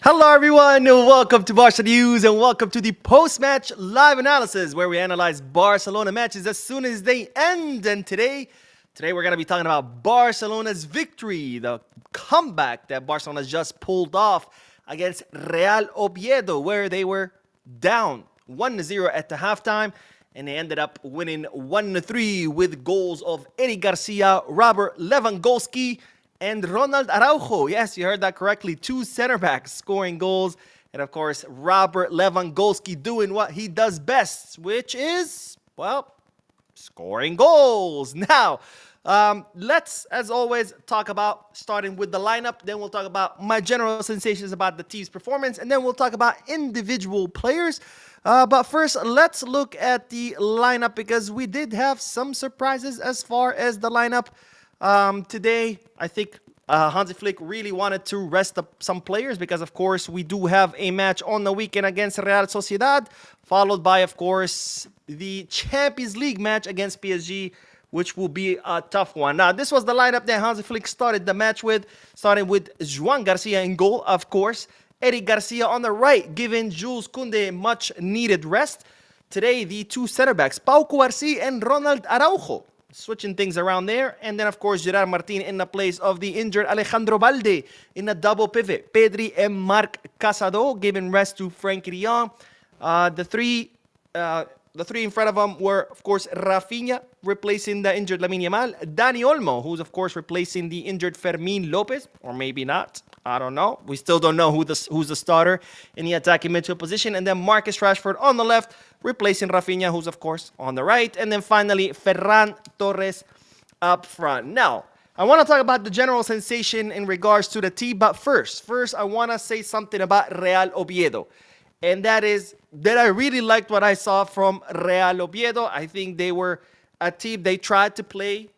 Hello, everyone. Welcome to Barca News and welcome to the post-match live analysis where we analyze Barcelona matches as soon as they end. And today we're going to be talking about Barcelona's victory, the comeback that Barcelona just pulled off against Real Oviedo, where they were down 1-0 at the halftime. And they ended up winning 1-3 with goals of Eric Garcia, Robert Lewandowski, and Ronald Araujo. Yes, you heard that correctly. Two center backs scoring goals. And of course, Robert Lewandowski doing what he does best, which is, well, scoring goals. Now, let's, as always, talk about starting with the lineup. Then we'll talk about my general sensations about the team's performance. And then we'll talk about individual players. But first, let's look at the lineup because we did have some surprises as far as the lineup. Today, I think Hansi Flick really wanted to rest up some players because, of course, we do have a match on the weekend against Real Sociedad, followed by, of course, the Champions League match against PSG, which will be a tough one. Now, this was the lineup that Hansi Flick started the match with, starting with Joan Garcia in goal, of course, Eric Garcia on the right, giving Jules Koundé much-needed rest. Today, the two center backs, Pau Cubarsí and Ronald Araujo, switching things around there. And then, of course, Gerard Martin in the place of the injured Alejandro Balde in a double pivot. Pedri and Marc Casado giving rest to Frenkie de Jong. The three in front of them were, of course, Rafinha replacing the injured Lamine Yamal. Dani Olmo, who's, of course, replacing the injured Fermín López. Or maybe not. I don't know. We still don't know who's the starter in the attacking midfield position. And then Marcus Rashford on the left, replacing Rafinha, who's, of course, on the right. And then finally, Ferran Torres up front. Now, I want to talk about the general sensation in regards to the team. But first, I want to say something about Real Oviedo. And that is that I really liked what I saw from Real Oviedo. I think they were a team, they tried to play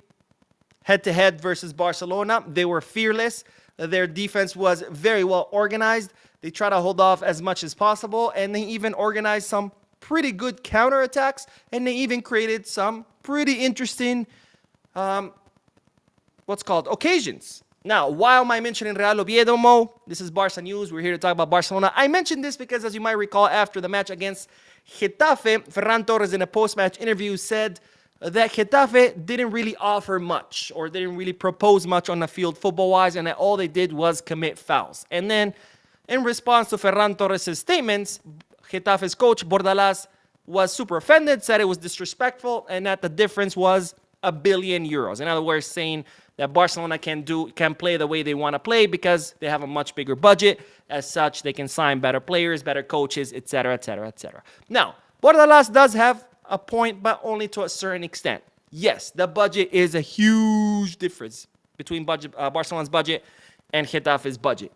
head-to-head versus Barcelona. They were fearless. Their defense was very well organized. They try to hold off as much as possible. And they even organized some pretty good counterattacks. And they even created some pretty interesting, occasions. Now, why am I mentioning Real Oviedo, Mo? This is Barca News. We're here to talk about Barcelona. I mentioned this because, as you might recall, after the match against Getafe, Ferran Torres in a post-match interview said that Getafe didn't really offer much or didn't really propose much on the field football-wise, and that all they did was commit fouls. And then, in response to Ferran Torres' statements, Getafe's coach, Bordalas, was super offended, said it was disrespectful, and that the difference was €1 billion. In other words, saying that Barcelona can play the way they want to play because they have a much bigger budget. As such, they can sign better players, better coaches, etc., etc., etc. Now, Bordalas does have a point, but only to a certain extent. Yes, the budget is a huge difference between Barcelona's budget and Getafe's budget.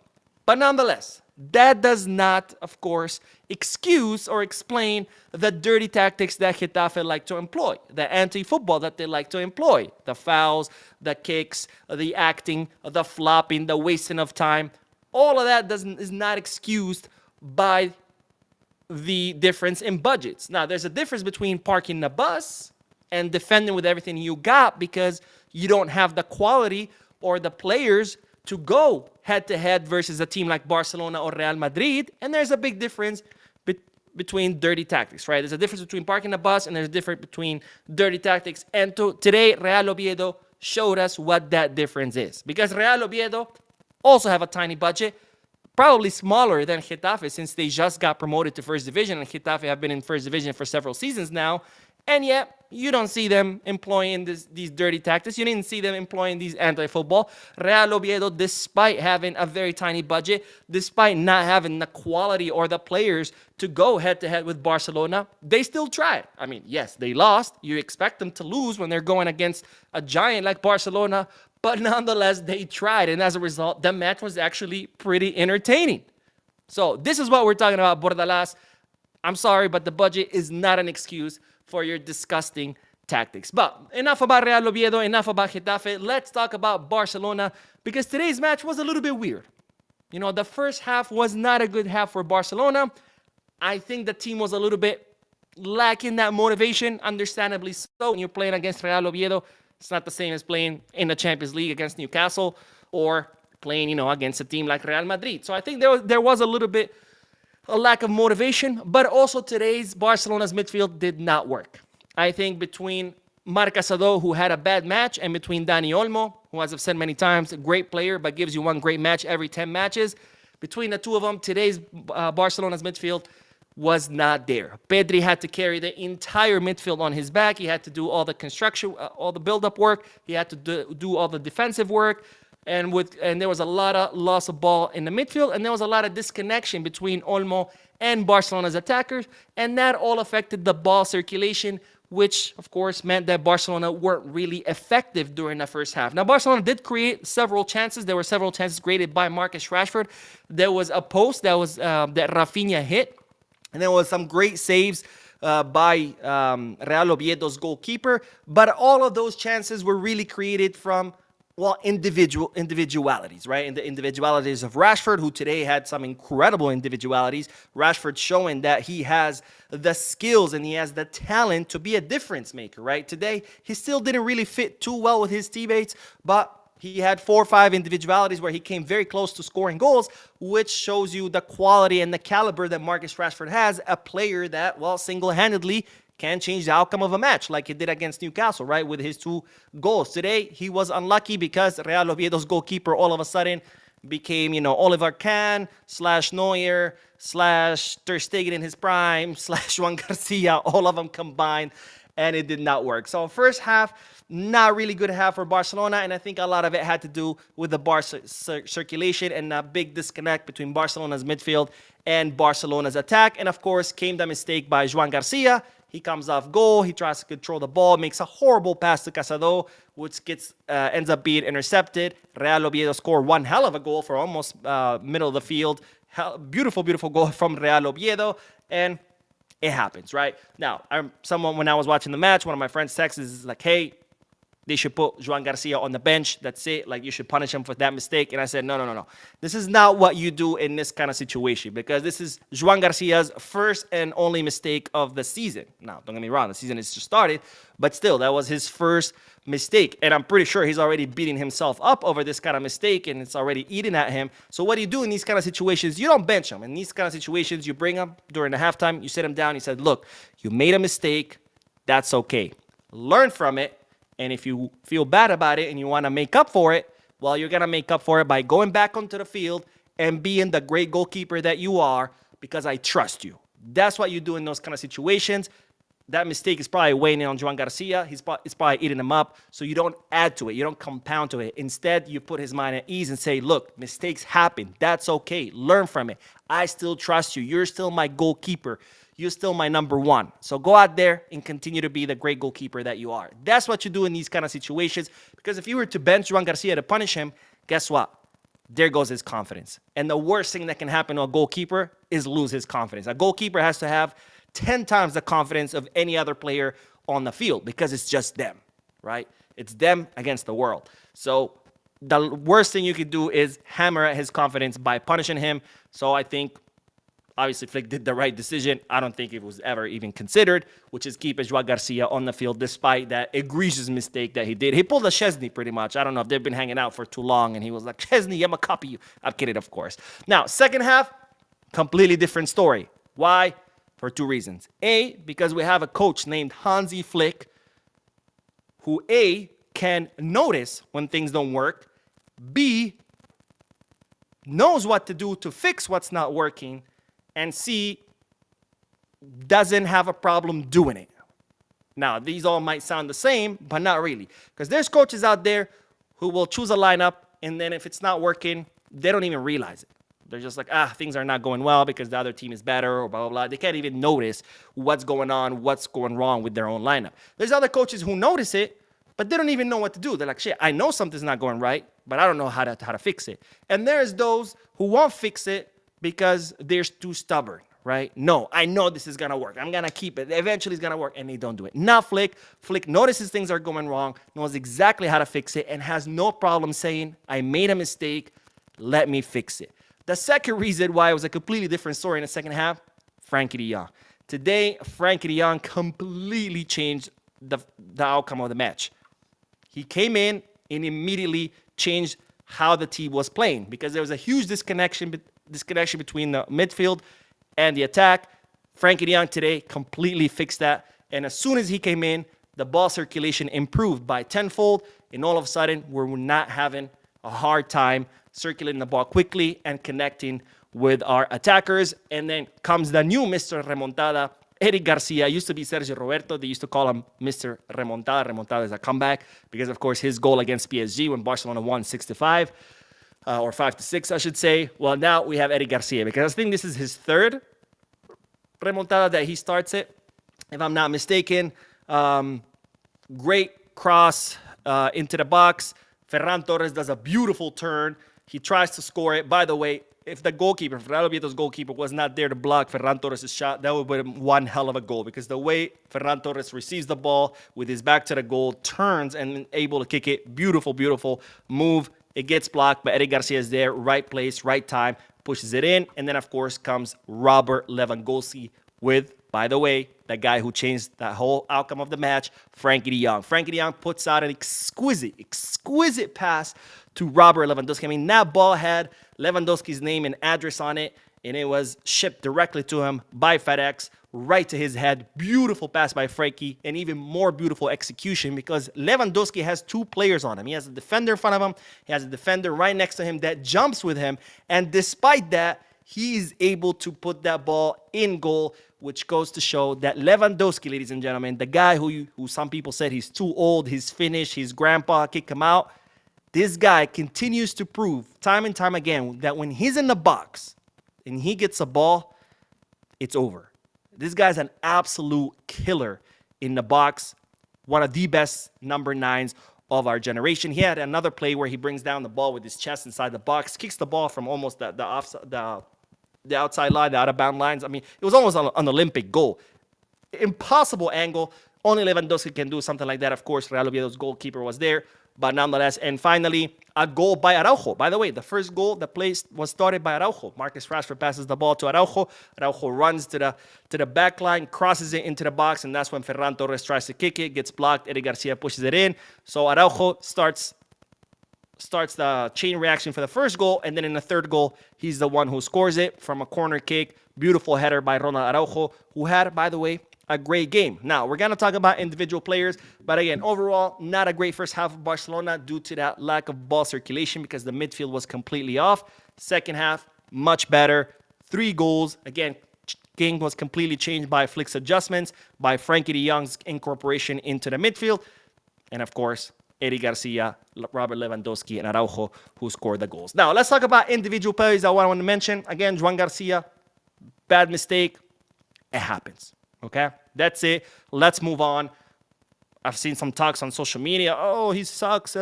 But nonetheless, that does not, of course, excuse or explain the dirty tactics that Getafe like to employ, the anti-football that they like to employ, the fouls, the kicks, the acting, the flopping, the wasting of time. All of that is not excused by the difference in budgets. Now, there's a difference between parking the bus and defending with everything you got because you don't have the quality or the players to go head-to-head versus a team like Barcelona or Real Madrid. And there's a big difference between dirty tactics, right? There's a difference between parking the bus and there's a difference between dirty tactics. And today, Real Oviedo showed us what that difference is. Because Real Oviedo also have a tiny budget, probably smaller than Getafe since they just got promoted to First Division, and Getafe have been in First Division for several seasons now. And yet, you don't see them employing these dirty tactics. You didn't see them employing these anti-football. Real Oviedo, despite having a very tiny budget, despite not having the quality or the players to go head-to-head with Barcelona, they still tried. I mean, yes, they lost. You expect them to lose when they're going against a giant like Barcelona, but nonetheless, they tried. And as a result, the match was actually pretty entertaining. So this is what we're talking about, Bordalas. I'm sorry, but the budget is not an excuse for your disgusting tactics. But enough about Real Oviedo, enough about Getafe. Let's talk about Barcelona because today's match was a little bit weird. You know, the first half was not a good half for Barcelona. I think the team was a little bit lacking that motivation, understandably so. When you're playing against Real Oviedo, it's not the same as playing in the Champions League against Newcastle or playing, against a team like Real Madrid. So I think there was a little bit a lack of motivation, but also today's Barcelona's midfield did not work. I think between Marc Casado, who had a bad match, and between Dani Olmo, who, as I've said many times, a great player, but gives you one great match every 10 matches, between the two of them, today's Barcelona's midfield was not there. Pedri had to carry the entire midfield on his back. He had to do all the construction, all the build-up work. He had to do all the defensive work. And there was a lot of loss of ball in the midfield, and there was a lot of disconnection between Olmo and Barcelona's attackers, and that all affected the ball circulation, which, of course, meant that Barcelona weren't really effective during the first half. Now, Barcelona did create several chances. There were several chances created by Marcus Rashford. There was a post that Rafinha hit, and there was some great saves by Real Oviedo's goalkeeper. But all of those chances were really created from individualities, right? And the individualities of Rashford, who today had some incredible individualities. Rashford showing that he has the skills and he has the talent to be a difference maker, right? Today, he still didn't really fit too well with his teammates, but he had 4 or 5 individualities where he came very close to scoring goals, which shows you the quality and the caliber that Marcus Rashford has, a player that, single-handedly can change the outcome of a match like he did against Newcastle, right, with his 2 goals. Today, he was unlucky because Real Oviedo's goalkeeper all of a sudden became, Oliver Kahn / Neuer / Ter Stegen in his prime / Juan Garcia, all of them combined, and it did not work. So first half, not really good half for Barcelona, and I think a lot of it had to do with the Barca circulation and a big disconnect between Barcelona's midfield and Barcelona's attack. And of course, came the mistake by Juan Garcia. He comes off goal. He tries to control the ball, makes a horrible pass to Casado, which ends up being intercepted. Real Oviedo scored one hell of a goal for almost middle of the field. Beautiful, beautiful goal from Real Oviedo, and it happens, right? Now, when I was watching the match, one of my friends texted is like, hey, they should put Juan Garcia on the bench. That's it. Like, you should punish him for that mistake. And I said, no. This is not what you do in this kind of situation, because this is Juan Garcia's first and only mistake of the season. Now, don't get me wrong. The season has just started, but still, that was his first mistake. And I'm pretty sure he's already beating himself up over this kind of mistake, and it's already eating at him. So what do you do in these kind of situations? You don't bench him. In these kind of situations, you bring him during the halftime. You sit him down. You said, look, you made a mistake. That's okay. Learn from it. And if you feel bad about it and you want to make up for it, you're going to make up for it by going back onto the field and being the great goalkeeper that you are, because I trust you. That's what you do in those kind of situations. That mistake is probably weighing in on Juan Garcia. It's probably eating him up. So you don't add to it. You don't compound to it. Instead, you put his mind at ease and say, look, mistakes happen. That's okay. Learn from it. I still trust you. You're still my goalkeeper. You're still my number 1. So go out there and continue to be the great goalkeeper that you are. That's what you do in these kind of situations. Because if you were to bench Juan Garcia to punish him, guess what? There goes his confidence. And the worst thing that can happen to a goalkeeper is lose his confidence. A goalkeeper has to have 10 times the confidence of any other player on the field, because it's just them, right? It's them against the world. So the worst thing you could do is hammer at his confidence by punishing him. So I think, obviously, Flick did the right decision. I don't think it was ever even considered, which is keep Juan Garcia on the field despite that egregious mistake that he did. He pulled a Chesney pretty much. I don't know if they've been hanging out for too long, and he was like, Chesney, I'm going to copy you. I'm kidding, of course. Now, second half, completely different story. Why? For 2 reasons. A, because we have a coach named Hansi Flick who, A, can notice when things don't work, B, knows what to do to fix what's not working, and C, doesn't have a problem doing it. Now, these all might sound the same, but not really. Because there's coaches out there who will choose a lineup, and then if it's not working, they don't even realize it. They're just like, things are not going well because the other team is better, or blah, blah, blah. They can't even notice what's going on, what's going wrong with their own lineup. There's other coaches who notice it, but they don't even know what to do. They're like, shit, I know something's not going right, but I don't know how to fix it. And there's those who won't fix it because they're too stubborn, right? No, I know this is going to work. I'm going to keep it. Eventually it's going to work, and they don't do it. Not Flick. Flick notices things are going wrong, knows exactly how to fix it, and has no problem saying, I made a mistake, let me fix it. The second reason why it was a completely different story in the second half, Frankie de Jong. Today, Frankie de Jong completely changed the outcome of the match. He came in and immediately changed how the team was playing, because there was a huge disconnection between the midfield and the attack. Frankie de Jong today completely fixed that. And as soon as he came in, the ball circulation improved by tenfold. And all of a sudden, we're not having a hard time circulating the ball quickly and connecting with our attackers. And then comes the new Mr. Remontada, Eric Garcia. Used to be Sergio Roberto. They used to call him Mr. Remontada. Remontada is a comeback because, of course, his goal against PSG when Barcelona won 6-5, or 5-6, I should say. Well, now we have Eric Garcia because I think this is his third remontada that he starts it, if I'm not mistaken. Great cross into the box. Ferran Torres does a beautiful turn. He tries to score it. By the way, if the goalkeeper, Real Oviedo's goalkeeper, was not there to block Ferran Torres' shot, that would have been one hell of a goal, because the way Ferran Torres receives the ball with his back to the goal, turns and able to kick it. Beautiful, beautiful move. It gets blocked, but Eric Garcia is there. Right place, right time, pushes it in. And then, of course, comes Robert Lewandowski with, by the way, the guy who changed the whole outcome of the match, Frankie de Jong. Frankie de Jong puts out an exquisite pass to Robert Lewandowski. I mean, that ball had Lewandowski's name and address on it, and it was shipped directly to him by FedEx, right to his head. Beautiful pass by Frankie, and even more beautiful execution, because Lewandowski has two players on him. He has a defender in front of him. He has a defender right next to him that jumps with him, and despite that, he is able to put that ball in goal, which goes to show that Lewandowski, ladies and gentlemen, the guy who some people said he's too old, he's finished, his grandpa kicked him out, this guy continues to prove time and time again that when he's in the box and he gets a ball, it's over. This guy's an absolute killer in the box, one of the best number 9s of our generation. He had another play where he brings down the ball with his chest inside the box, kicks the ball from almost the outside line, the out-of-bound lines. I mean, it was almost an Olympic goal. Impossible angle. Only Lewandowski can do something like that. Of course, Real Oviedo's goalkeeper was there, but nonetheless. And finally, a goal by Araujo. By the way, the first goal, the play was started by Araujo. Marcus Rashford passes the ball to Araujo. Araujo runs to the back line, crosses it into the box, and that's when Ferran Torres tries to kick it, gets blocked. Eric Garcia pushes it in. So Araujo starts the chain reaction for the first goal, and then in the third goal, he's the one who scores it from a corner kick. Beautiful header by Ronald Araujo, who had, by the way, a great game. Now, we're going to talk about individual players, but again, overall, not a great first half of Barcelona due to that lack of ball circulation, because the midfield was completely off. Second half, much better. 3 goals. Again, game was completely changed by Flick's adjustments, by Frankie de Jong's incorporation into the midfield, and of course, Eric Garcia, Robert Lewandowski, and Araujo, who scored the goals. Now, let's talk about individual players that I want to mention. Again, Joan Garcia, bad mistake. It happens, okay? That's it. Let's move on. I've seen some talks on social media. Oh, he sucks.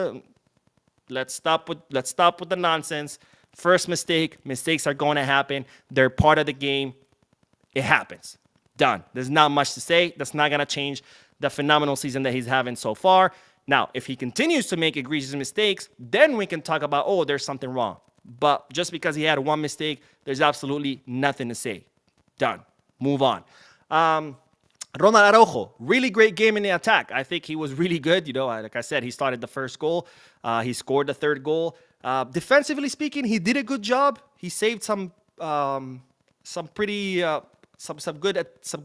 Let's stop with the nonsense. First mistake. Mistakes are going to happen. They're part of the game. It happens. Done. There's not much to say. That's not going to change the phenomenal season that he's having so far. Now, if he continues to make egregious mistakes, then we can talk about, oh, there's something wrong. But just because he had one mistake, there's absolutely nothing to say. Done. Move on. Ronald Araujo, really great game in the attack. I think he was really good. You know, like I said, he started the first goal. He scored the third goal. Defensively speaking, he did a good job. He saved some pretty some good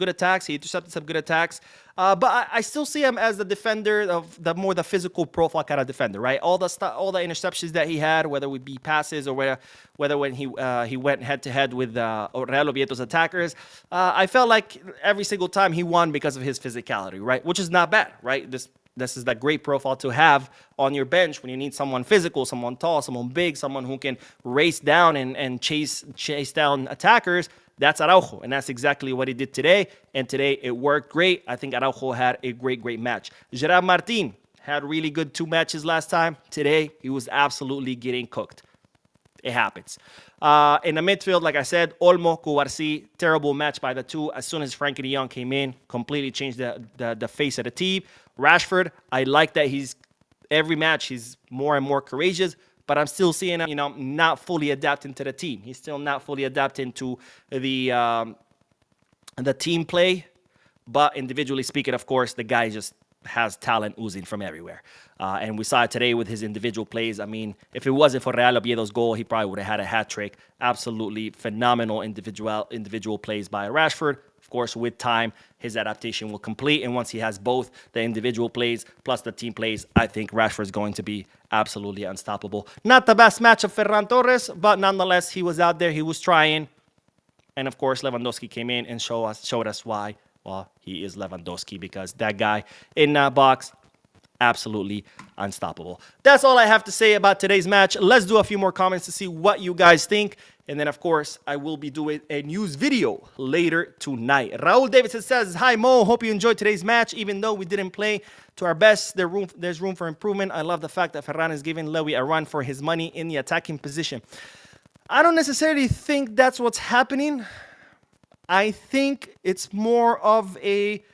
attacks. He intercepted some good attacks. But I still see him as the defender of the physical profile kind of defender, right? All the interceptions that he had, whether it would be passes or whether when he went head to head with Real Oviedo's attackers, I felt like every single time he won because of his physicality, right? Which is not bad, right? This is that great profile to have on your bench when you need someone physical, someone tall, someone big, someone who can race down and chase down attackers. That's Araujo, and that's exactly what he did today. And today it worked great. I think Araujo had a great match. Gerard Martin had really good 2 matches last time. Today he was absolutely getting cooked. It happens. In the midfield, like I said, Olmo, Cubarsí, terrible match by the two. As soon as Frankie de Jong came in, completely changed the face of the team. Rashford, I like that every match he's more and more courageous, but I'm still seeing him, not fully adapting to the team. He's still not fully adapting to the team play. But individually speaking, of course, the guy just has talent oozing from everywhere. And we saw it today with his individual plays. I mean, if it wasn't for Real Oviedo's goal, he probably would have had a hat trick. Absolutely phenomenal individual plays by Rashford. Of course, with time, his adaptation will complete. And once he has both the individual plays plus the team plays, I think Rashford is going to be absolutely unstoppable. Not the best match of Ferran Torres, but nonetheless, he was out there. He was trying. And of course, Lewandowski came in and showed us why. Well, he is Lewandowski, because that guy in that box, absolutely unstoppable. That's all I have to say about today's match. Let's do a few more comments to see what you guys think. And then, of course, I will be doing a news video later tonight. Raul Davidson says, "Hi, Mo. Hope you enjoyed today's match. Even though we didn't play to our best, there's room for improvement. I love the fact that Ferran is giving Lewy a run for his money in the attacking position." I don't necessarily think that's what's happening. I think it's more of a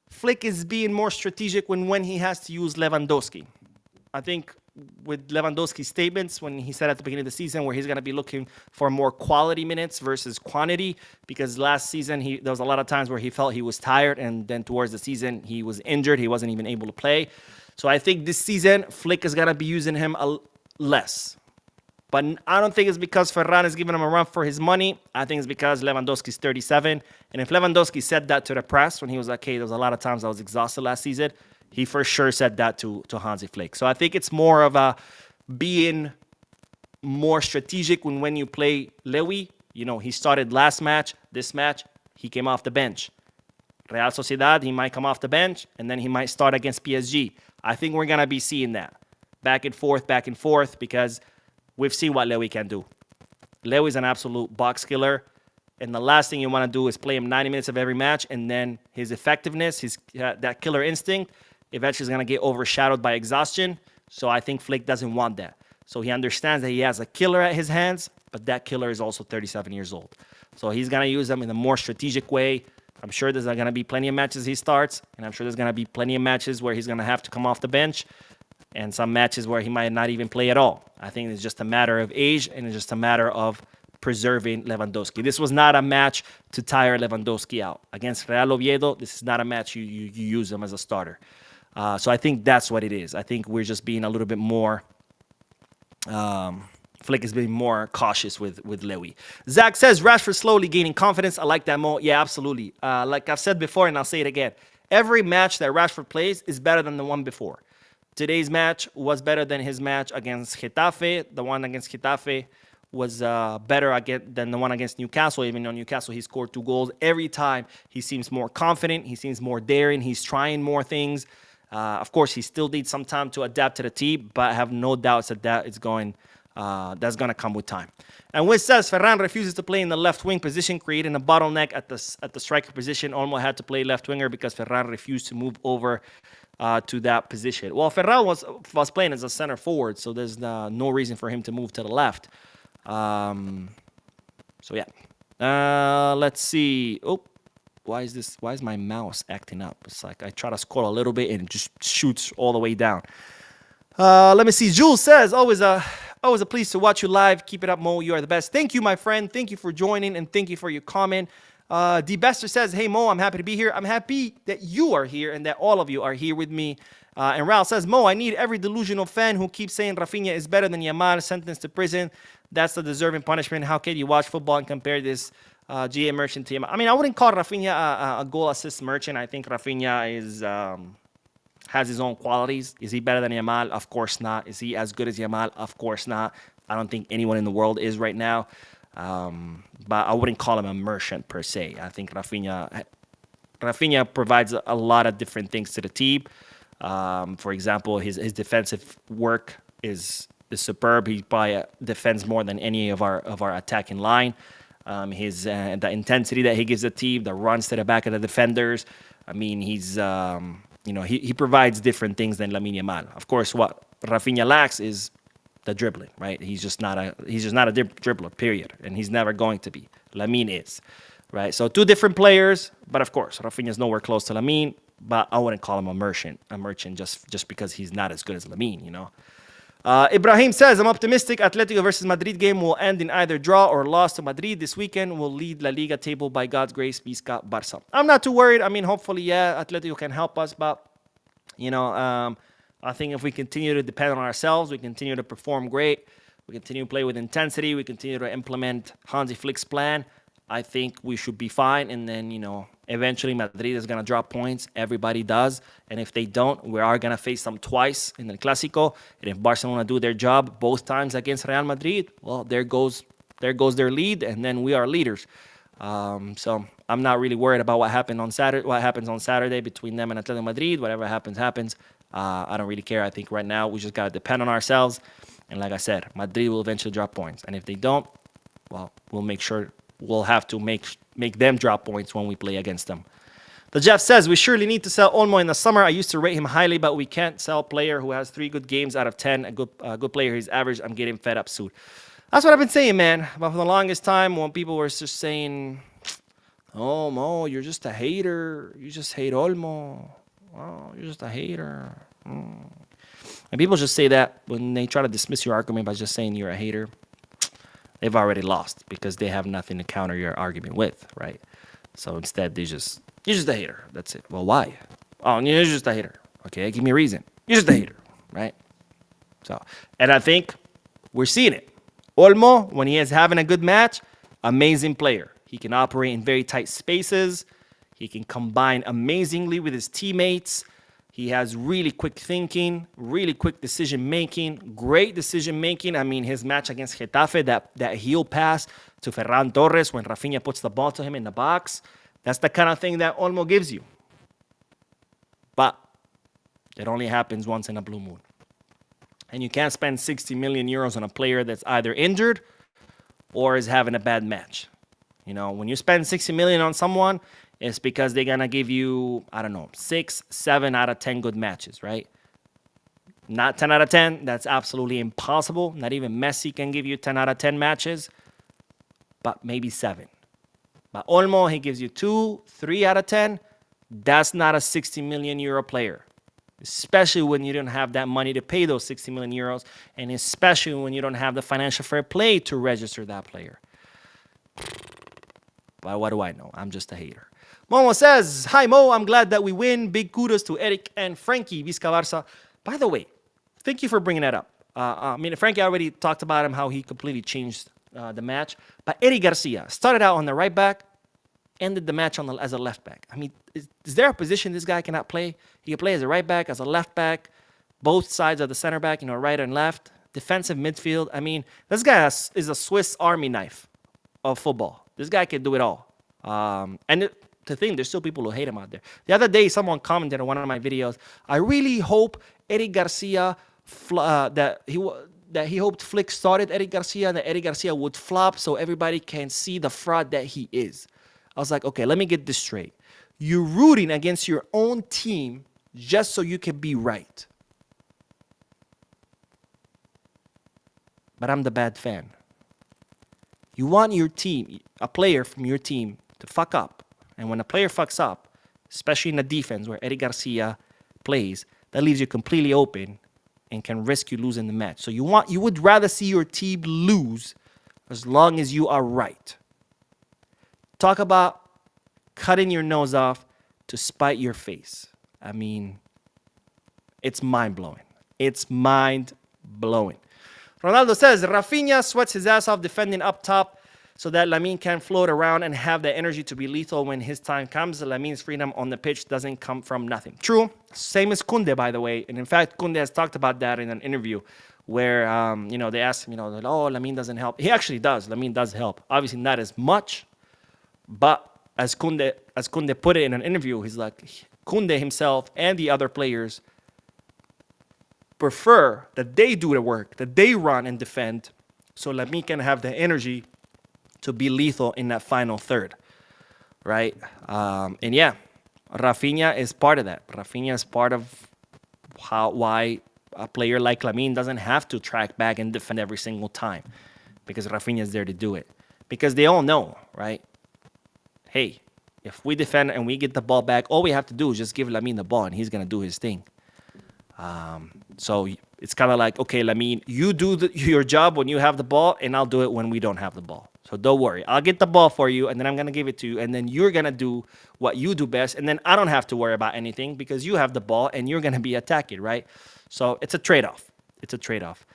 Flick is being more strategic when he has to use Lewandowski. I think with Lewandowski's statements when he said at the beginning of the season where he's going to be looking for more quality minutes versus quantity, because last season there was a lot of times where he felt he was tired, and then towards the season he was injured. He wasn't even able to play. So I think this season Flick is going to be using him less. But I don't think it's because Ferran is giving him a run for his money. I think it's because Lewandowski's 37. And if Lewandowski said that to the press when he was like, hey, there was a lot of times I was exhausted last season, he for sure said that to Hansi Flick. So I think it's more of a being more strategic when you play Lewy. You know, he started last match. This match, he came off the bench. Real Sociedad, he might come off the bench, and then he might start against PSG. I think we're going to be seeing that. Back and forth, because we've seen what Lewy can do. Lewy's an absolute box killer. And the last thing you want to do is play him 90 minutes of every match, and then his effectiveness, that killer instinct, eventually is going to get overshadowed by exhaustion. So I think Flick doesn't want that. So he understands that he has a killer at his hands, but that killer is also 37 years old. So he's going to use them in a more strategic way. I'm sure there's going to be plenty of matches he starts, and I'm sure there's going to be plenty of matches where he's going to have to come off the bench, and some matches where he might not even play at all. I think it's just a matter of age, and it's just a matter of preserving Lewandowski. This was not a match to tire Lewandowski out. Against Real Oviedo, this is not a match you use him as a starter. So I think that's what it is. I think we're just being a little bit more... Flick is being more cautious with Lewy. Zach says, Rashford slowly gaining confidence. I like that, Mo. Yeah, absolutely. Like I've said before, and I'll say it again. Every match that Rashford plays is better than the one before. Today's match was better than his match against Getafe. The one against Getafe was better than the one against Newcastle. Even though Newcastle, he scored 2 goals. Every time he seems more confident. He seems more daring. He's trying more things. Of course, he still needs some time to adapt to the team, but I have no doubts that that's going to come with time. And Wiz says, Ferran refuses to play in the left wing position, creating a bottleneck at the striker position. Olmo had to play left winger because Ferran refused to move over to that position. Well, Ferran was playing as a center forward, so there's no reason for him to move to the left. So yeah. Let's see. Oh, why is my mouse acting up? It's like I try to scroll a little bit and it just shoots all the way down. Let me see. Jules says, always a pleasure to watch you live. Keep it up, Mo. You are the best. Thank you, my friend. Thank you for joining, and thank you for your comment. D. Bester says, hey, Mo, I'm happy to be here. I'm happy that you are here and that all of you are here with me. And Raul says, Mo, I need every delusional fan who keeps saying Rafinha is better than Yamal, sentenced to prison. That's the deserving punishment. How can you watch football and compare this GA merchant to Yamal? I mean, I wouldn't call Rafinha a goal assist merchant. I think Rafinha has his own qualities. Is he better than Yamal? Of course not. Is he as good as Yamal? Of course not. I don't think anyone in the world is right now. But I wouldn't call him a merchant per se. I think Rafinha provides a lot of different things to the team. For example, his defensive work is superb. He probably defends more than any of our attacking line. The intensity that he gives the team, the runs to the back of the defenders. I mean, he's he provides different things than Lamine Yamal. Of course, what Rafinha lacks is the dribbling, right? He's just not a dribbler, period, and he's never going to be. Lamine is, right? So 2 different players, but of course, Rafinha's nowhere close to Lamine. But I wouldn't call him a merchant just because he's not as good as Lamine, you know. Ibrahim says, I'm optimistic Atletico versus Madrid game will end in either draw or loss to Madrid this weekend. Will lead La Liga table by God's grace. Visca Barca. I'm not too worried. I mean, hopefully, yeah, Atletico can help us, but You know, I think if we continue to depend on ourselves, we continue to perform great, we continue to play with intensity, we continue to implement Hansi Flick's plan, I think we should be fine. And then, eventually Madrid is going to drop points. Everybody does. And if they don't, we are going to face them twice in the Clásico. And if Barcelona do their job both times against Real Madrid, well, there goes their lead, and then we are leaders. So I'm not really worried about what happens on Saturday between them and Atletico Madrid. Whatever happens, happens. I don't really care. I think right now we just got to depend on ourselves. And like I said, Madrid will eventually drop points. And if they don't, well, we'll have to make them drop points when we play against them. The Jeff says, we surely need to sell Olmo in the summer. I used to rate him highly, but we can't sell a player who has 3 good games out of 10. A good player, he's average. I'm getting fed up soon. That's what I've been saying, man. But for the longest time, when people were just saying, oh, Mo, you're just a hater. You just hate Olmo. Oh, you're just a hater. And people just say that when they try to dismiss your argument by just saying you're a hater. They've already lost because they have nothing to counter your argument with, right? So instead, you're just a hater. That's it. Well, why? Oh, you're just a hater. Okay, give me a reason. You're just a hater, right? And I think we're seeing it. Olmo, when he is having a good match, amazing player. He can operate in very tight spaces. He can combine amazingly with his teammates. He has really quick thinking, really quick decision-making, great decision-making. I mean, his match against Getafe, that heel pass to Ferran Torres when Rafinha puts the ball to him in the box, that's the kind of thing that Olmo gives you. But it only happens once in a blue moon. And you can't spend 60 million euros on a player that's either injured or is having a bad match. When you spend 60 million on someone, it's because they're going to give you, 6, 7 out of 10 good matches, right? Not 10 out of 10. That's absolutely impossible. Not even Messi can give you 10 out of 10 matches, but maybe 7. But Olmo, he gives you 2, 3 out of 10. That's not a 60 million euro player, especially when you don't have that money to pay those 60 million euros, and especially when you don't have the financial fair play to register that player. But what do I know? I'm just a hater. Momo says, hi, Mo. I'm glad that we win. Big kudos to Eric and Frankie. Visca Barça. By the way, thank you for bringing that up. Frankie already talked about him, how he completely changed the match. But Eric Garcia started out on the right back, ended the match as a left back. Is there a position this guy cannot play? He can play as a right back, as a left back, both sides of the center back, right and left, defensive midfield. This guy is a Swiss Army knife of football. This guy can do it all. To think there's still people who hate him out there. The other day, someone commented on one of my videos, I really hope Eric Garcia, that he hoped Flick started Eric Garcia and that Eric Garcia would flop so everybody can see the fraud that he is. I was like, okay, let me get this straight. You're rooting against your own team just so you can be right. But I'm the bad fan. You want your team, a player from your team, to fuck up. And when a player fucks up, especially in the defense where Eric Garcia plays, that leaves you completely open and can risk you losing the match. So you would rather see your team lose as long as you are right. Talk about cutting your nose off to spite your face. It's mind-blowing. It's mind-blowing. Ronaldo says, Rafinha sweats his ass off defending up top so that Lamine can float around and have the energy to be lethal when his time comes. Lamine's freedom on the pitch doesn't come from nothing. True. Same as Koundé, by the way. And in fact, Koundé has talked about that in an interview where, they asked him, oh, Lamine doesn't help. He actually does. Lamine does help. Obviously not as much. But as Koundé put it in an interview, he's like, Koundé himself and the other players prefer that they do the work, that they run and defend, so Lamine can have the energy to be lethal in that final third, right? And yeah, Rafinha is part of that. Rafinha is part of why a player like Lamine doesn't have to track back and defend every single time, because Rafinha is there to do it. Because they all know, right? Hey, if we defend and we get the ball back, all we have to do is just give Lamine the ball and he's going to do his thing. So it's kind of like, okay, Lamine, you do your job when you have the ball and I'll do it when we don't have the ball. So don't worry. I'll get the ball for you, and then I'm going to give it to you, and then you're going to do what you do best, and then I don't have to worry about anything because you have the ball, and you're going to be attacking, right? So it's a trade-off. It's a trade-off.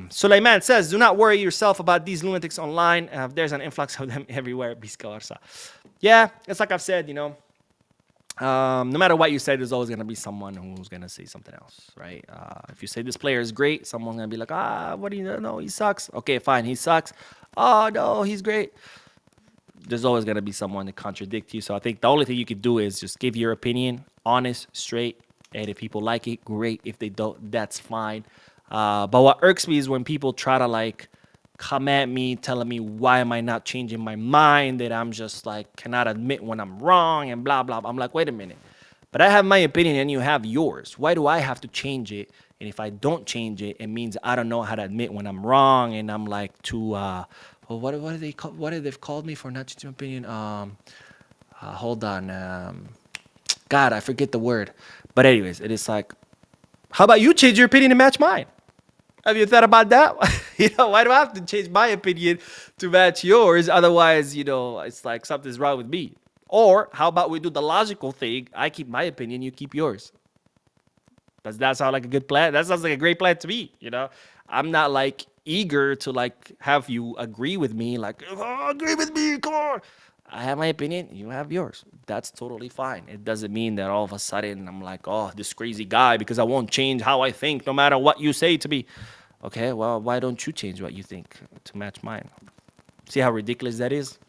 Suleiman says, do not worry yourself about these lunatics online. There's an influx of them everywhere. Yeah, it's like I've said, no matter what you say, there's always going to be someone who's going to say something else, right? If you say this player is great, someone's going to be like, what do you know? He sucks. Okay, fine, he sucks. Oh, no, he's great. There's always going to be someone to contradict you. So I think the only thing you can do is just give your opinion, honest, straight. And if people like it, great. If they don't, that's fine. But what irks me is when people try to come at me telling me why am I not changing my mind, that I'm just cannot admit when I'm wrong and blah, blah, blah. I'm like, wait a minute. But I have my opinion and you have yours. Why do I have to change it? And if I don't change it, it means I don't know how to admit when I'm wrong. And I'm what do they call, what have they called me for not changing my opinion? Hold on. God, I forget the word. But anyways, it is how about you change your opinion to match mine? Have you thought about that? Why do I have to change my opinion to match yours? Otherwise, it's like something's wrong with me. Or how about we do the logical thing? I keep my opinion, you keep yours. Does that sound like a good plan? That sounds like a great plan to me. I'm not eager to have you agree with me. Agree with me, come on. I have my opinion, you have yours. That's totally fine. It doesn't mean that all of a sudden I'm this crazy guy because I won't change how I think no matter what you say to me. Okay, well, why don't you change what you think to match mine? See how ridiculous that is?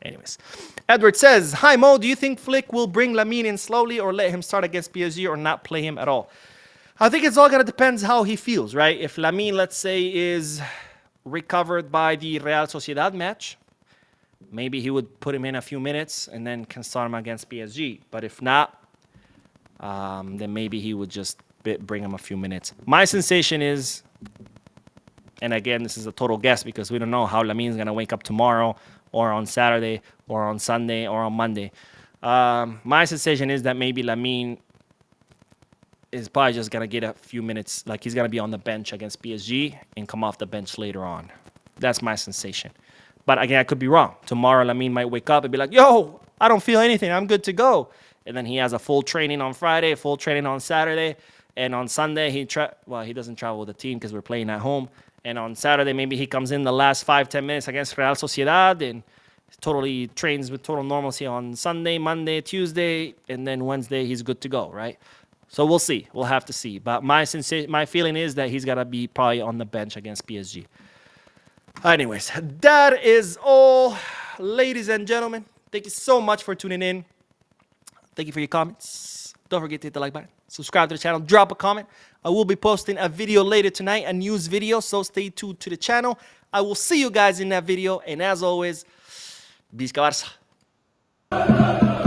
Anyways, Edward says, hi Mo, do you think Flick will bring Lamine in slowly or let him start against PSG or not play him at all? I think it's all going to depend how he feels, right? If Lamine, let's say, is recovered by the Real Sociedad match, maybe he would put him in a few minutes and then can start him against PSG. But if not, then maybe he would just bring him a few minutes. My sensation is, and again, this is a total guess because we don't know how Lamine's going to wake up tomorrow or on Saturday or on Sunday or on Monday. My sensation is that maybe Lamine is probably just going to get a few minutes. He's going to be on the bench against PSG and come off the bench later on. That's my sensation. But again, I could be wrong. Tomorrow, Lamine might wake up and be like, yo, I don't feel anything. I'm good to go. And then he has a full training on Friday, full training on Saturday. And on Sunday, he doesn't travel with the team because we're playing at home. And on Saturday, maybe he comes in the last 5-10 minutes against Real Sociedad and totally trains with total normalcy on Sunday, Monday, Tuesday. And then Wednesday, he's good to go, right? So we'll see. We'll have to see. But my feeling is that he's got to be probably on the bench against PSG. Anyways, that is all, ladies and gentlemen. Thank you so much for tuning in. Thank you for your comments. Don't forget to hit the like button. Subscribe to the channel. Drop a comment. I will be posting a video later tonight, a news video, so stay tuned to the channel. I will see you guys in that video. And as always, Visca Barça.